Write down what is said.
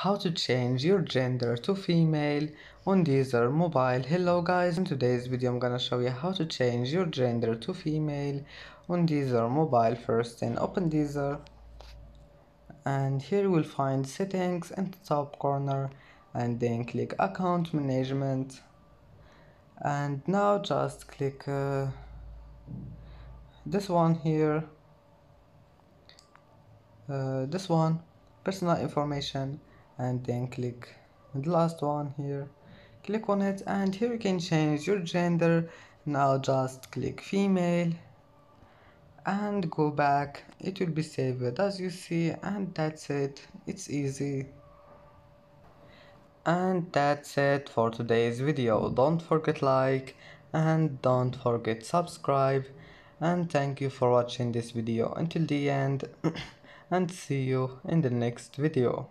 How to change your gender to female on Deezer mobile. Hello guys, in today's video I'm gonna show you how to change your gender to female on Deezer mobile. First then open Deezer, and here you will find settings in the top corner, and then click account management, and now just click this one here, this one, personal information, and then click the last one here, click on it, and here you can change your gender. Now just click female and go back, it will be saved as you see, and that's it. It's easy. And that's it for today's video. Don't forget like and don't forget subscribe, and thank you for watching this video until the end and see you in the next video.